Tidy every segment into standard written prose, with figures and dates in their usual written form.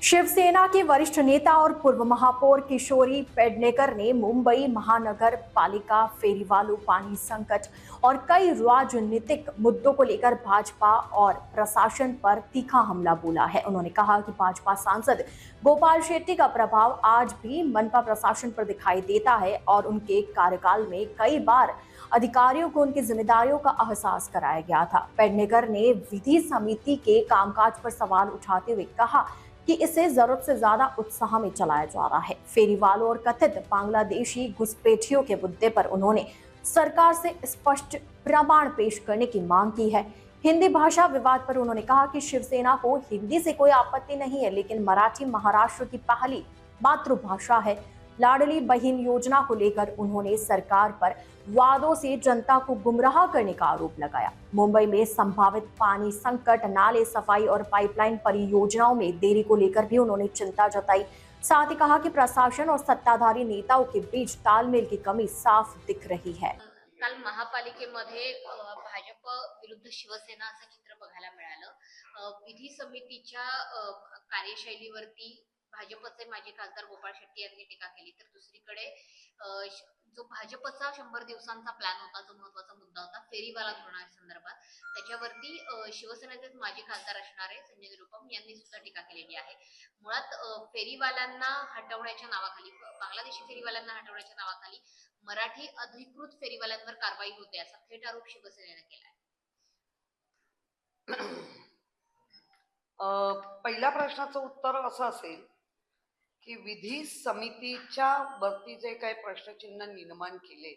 शिवसेना के वरिष्ठ नेता और पूर्व महापौर किशोरी पेडनेकर ने मुंबई महानगर पालिका फेरीवालों पानी संकट और कई राजनीतिक मुद्दों को लेकर भाजपा और प्रशासन पर तीखा हमला बोला है। उन्होंने कहा कि भाजपा सांसद गोपाल शेट्टी का प्रभाव आज भी मनपा प्रशासन पर दिखाई देता है और उनके कार्यकाल में कई बार अधिकारियों को उनकी जिम्मेदारियों का एहसास कराया गया था। पेडनेकर ने विधि समिति के कामकाज पर सवाल उठाते हुए कहा कि इसे जरूरत से ज्यादा उत्साह में चलाया जा रहा है। फेरीवालों और कथित बांग्लादेशी घुसपैठियों के मुद्दे पर उन्होंने सरकार से स्पष्ट प्रमाण पेश करने की मांग की है। हिंदी भाषा विवाद पर उन्होंने कहा कि शिवसेना को हिंदी से कोई आपत्ति नहीं है, लेकिन मराठी महाराष्ट्र की पहली मातृभाषा है। लाडली बहन योजना को लेकर उन्होंने सरकार पर वादों से जनता को गुमराह करने का आरोप लगाया। मुंबई में संभावित पानी संकट, नाले सफाई और पाइपलाइन परियोजनाओं में देरी को लेकर भी उन्होंने चिंता जताई। साथ ही कहा कि प्रशासन और सत्ताधारी नेताओं के बीच तालमेल की कमी साफ दिख रही है। काल महापालिकेमध्ये भाजप विरुद्ध शिवसेना असं चित्र बघायला मिळालं। विधी समितीच्या कार्यशैलीवरती भाजपचे माजी खासदार गोपाळ शेट्टी यांनी टीका केली, तर दुसरीकडे जो भाजपचा 100 दिवसांचा प्लॅन होता, जो महत्वाचा मुद्दा होता फेरीवाला धोरणासंदर्भात, त्याच्यावरती शिवसेनेचे माजी खासदार असणारे संजय निरुपम यांनी सुद्धा टीका केलेली आहे। मुळात फेरीवाल्यांना हटवण्याच्या नावाखाली, बांगलादेशी फेरीवाल्यांना हटवण्याच्या नावाखाली मराठी अधिकृत फेरीवाल्यांवर कारवाई होते असा थेट आरोप शिवसेनेने केलाय। पहिल्या प्रश्नाचं उत्तर असं असेल की विधी समितीच्या वरती जे काही प्रश्नचिन्ह निर्माण केले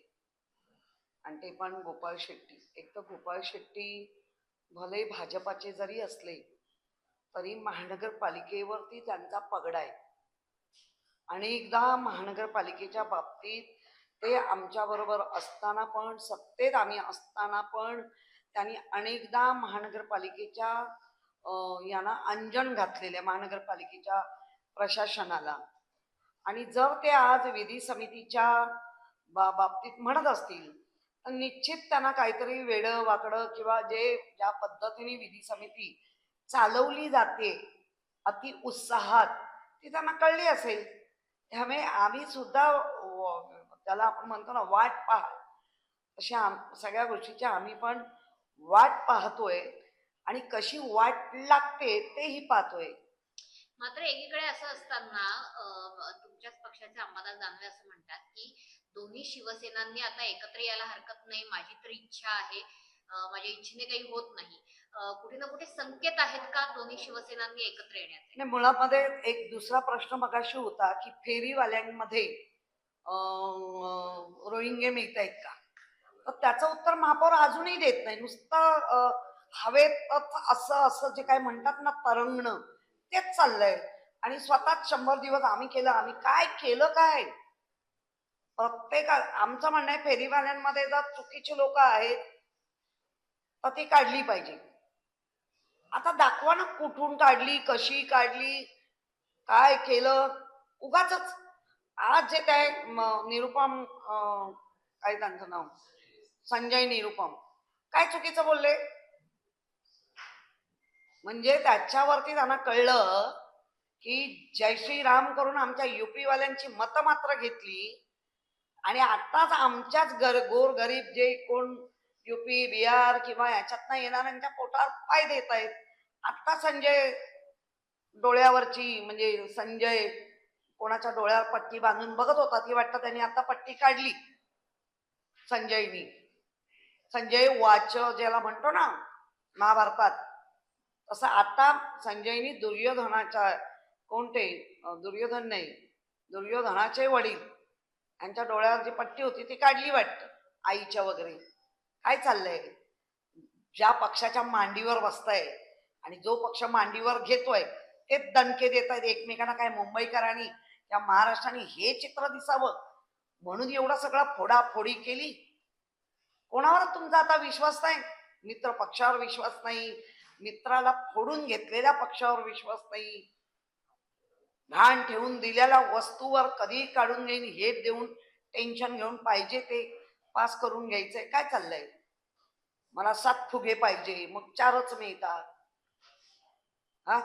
आणि ते पण गोपाळ शेट्टी, एक तर गोपाळ शेट्टी भले भाजपाचे जरी असले तरी महानगरपालिकेवरती त्यांचा पगडा आहे। अनेकदा महानगरपालिकेच्या बाबतीत ते आमच्याबरोबर असताना पण, सत्तेत आम्ही असताना पण त्यांनी अनेकदा महानगरपालिकेच्या यांना अंजन घातलेल्या महानगरपालिकेच्या प्रशासनाला। आणि जर ते आज विधी समितीच्या बाबतीत म्हणत असतील तर निश्चित त्यांना काहीतरी वेडं वाकडं किंवा ज्या पद्धतीने विधी समिती चालवली जाते अति उत्साहात, ती त्यांना कळली असेल। त्यामुळे आम्ही सुद्धा त्याला आपण म्हणतो ना वाट पाहा, अशा सगळ्या गोष्टीची आम्ही पण वाट पाहतोय आणि कशी वाट लागते तेही पाहतोय। मात्र एकीकडे असं असताना तुमच्याच पक्षाचे अंबादास दानवे असं म्हणतात की दोन्ही शिवसेनांनी आता एकत्र यायला हरकत नाही, माझी तर इच्छा आहे, माझ्या इच्छेने काही होत नाही। कुठे ना कुठे संकेत आहेत का दोन्ही शिवसेनांनी एकत्र येण्याचे? नाही, मुळामध्ये एक दुसरा प्रश्न मगाशी होता की फेरीवाल्यांमध्ये रोहिंगे मिळत आहेत का, तर त्याचं उत्तर महापौर अजूनही देत नाही। नुसतं हवेत असं असं जे काय म्हणतात ना तरंगणं, तेच चाललंय। आणि स्वतःच 100 दिवस आम्ही केलं, आम्ही काय केलं काय। प्रत्येक आमचं म्हणणं आहे फेरीवाल्यांमध्ये जर चुकीची लोक आहेत तर ती काढली पाहिजे। आता दाखवा ना कुठून काढली, कशी काढली, काय केलं। उगाचच आज जे काय निरुपम, काय त्यांचं नाव, संजय निरुपम, काय चुकीचं बोलले, म्हणजे त्याच्यावरती त्यांना कळलं की जय श्रीराम करून आमच्या युपी वाल्यांची मतं मात्र घेतली आणि आताच आमच्याच गोरगरीब जे कोण युपी बिहार किंवा याच्यातनं येणाऱ्यांच्या पोटावर पाय देत आहेत। आता संजय डोळ्यावरची, म्हणजे संजय कोणाच्या डोळ्यावर पट्टी बांधून बघत होता, ती वाटतं त्यांनी आता पट्टी काढली संजयनी। संजय वाच ज्याला म्हणतो ना महाभारतात, तसं आता संजयनी दुर्योधनाच्या, कोणते दुर्योधन नाही, दुर्योधनाचे वडील यांच्या डोळ्यावर जी पट्टी होती ती काढली वाटतं, आईच्या वगैरे। काय चाललंय, ज्या पक्षाच्या मांडीवर बसताय आणि जो पक्ष मांडीवर घेतोय ते दणके देत आहेत एकमेकांना। काय मुंबईकरांनी या महाराष्ट्राने हे चित्र दिसावं म्हणून एवढा सगळा फोडाफोडी केली। कोणावर तुमचा आता विश्वास नाही? मित्र पक्षावर विश्वास नाही, मित्राला फोडून घेतलेल्या पक्षावर विश्वास नाही, घाण ठेवून दिलेल्या वस्तूवर कधी काढून घेईन हे देऊन टेन्शन घेऊन पाहिजे ते पास करून घ्यायचंय। काय चाललंय, मला 7 फुगे पाहिजे, मग 4च मिळतात। हा,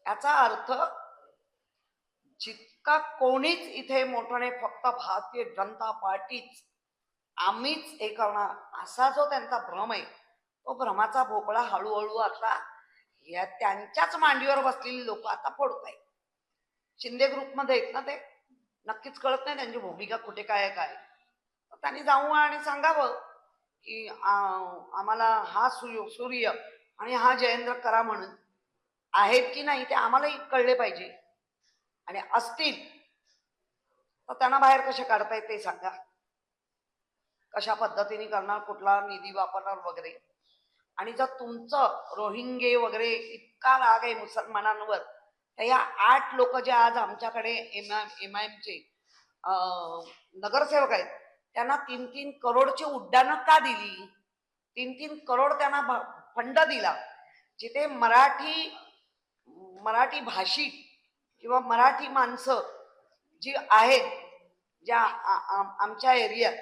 याचा अर्थ जितका कोणीच इथे मोठ्याने फक्त भारतीय जनता पार्टीच आम्हीच हे करणार असा जो त्यांचा भ्रम आहे, तो भ्रमाचा भोपळा हळूहळू आता या त्यांच्याच मांडीवर बसलेली लोक आता फोडतायत. शिंदे ग्रुपमध्ये आहेत ना ते, नक्कीच कळत नाही त्यांची भूमिका कुठे काय आहे काय. तर त्यांनी जाऊन आणि सांगावं की आम्हाला हा सूर्य आणि हा जयेंद्र करा म्हणून आहेत की नाही ते आम्हालाही कळले पाहिजे. आणि असतील तर त्यांना बाहेर कसे काढतायत ते सांगा. कशा पद्धतीने करणार, कुठला निधी वापरणार वगैरे. आणि जर तुमचं रोहिंगे वगैरे इतका राग आहे मुसलमानांवर, तर या 8 लोक जे आज आमच्याकडे एमआयएमचे नगरसेवक आहेत त्यांना 3-3 करोडची उड्डाणं का दिली? 3-3 करोड त्यांना फंड दिला. जिथे मराठी भाषिक किंवा मराठी माणसं जी आहेत ज्या आमच्या एरियात,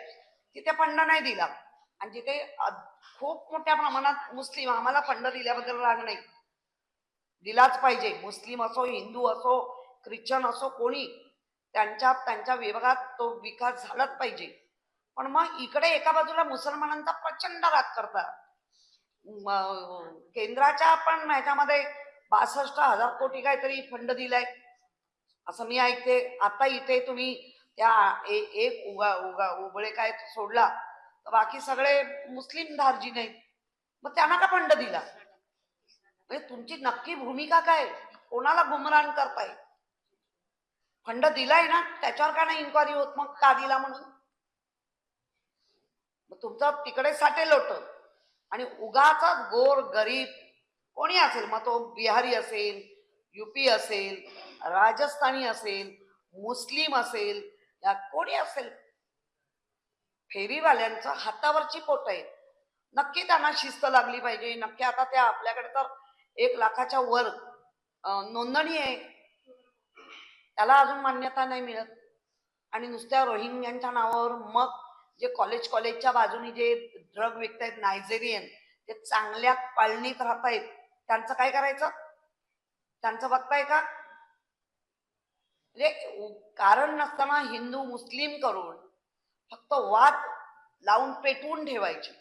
तिथे फंड नाही दिला. आणि जिथे खूप मोठ्या प्रमाणात मुस्लिम, आम्हाला फंड दिल्याबद्दल राग नाही, दिलाच पाहिजे. मुस्लिम असो, हिंदू असो, ख्रिश्चन असो, कोणी त्यांच्या विभागात तो विकास झालाच पाहिजे. पण मग इकडे एका बाजूला मुसलमानांचा प्रचंड राग करतात. केंद्राच्या पण ह्याच्यामध्ये 62,000 कोटी काहीतरी फंड दिलाय असं मी ऐकते. आता इथे तुम्ही त्या एक उबळे काय सोडला तर बाकी सगळे मुस्लिम धार्जिन आहेत. मग त्यांना का फंड दिला? म्हणजे तुमची नक्की भूमिका काय? कोणाला गुमरान करताय? फंड दिलाय ना, त्याच्यावर का नाही इन्क्वायरी होत? मग का दिला म्हणून? मग तुमचं तिकडे साठेल होतं आणि उगाचा गोर गरीब कोणी असेल, मग तो बिहारी असेल, युपी असेल, राजस्थानी असेल, मुस्लिम असेल, या कोणी असेल, फेरीवाल्यांचं हातावरची पोट आहे. नक्की त्यांना शिस्त लागली पाहिजे. नक्की आता त्या आपल्याकडे तर 1 लाखाच्या वर नोंदणी आहे, त्याला अजून मान्यता नाही मिळत. आणि नुसत्या रोहिंग्यांच्या नावावर मग जे कॉलेजच्या बाजूने जे ड्रग विकतायत नायजेरियन, ते चांगल्या पाळणीत राहतायत, त्यांचं काय करायचं? त्यांचं बघताय का? म्हणजे कारण नसताना हिंदू मुस्लिम करून फक्त वाद लावून पेटवून ठेवायचे.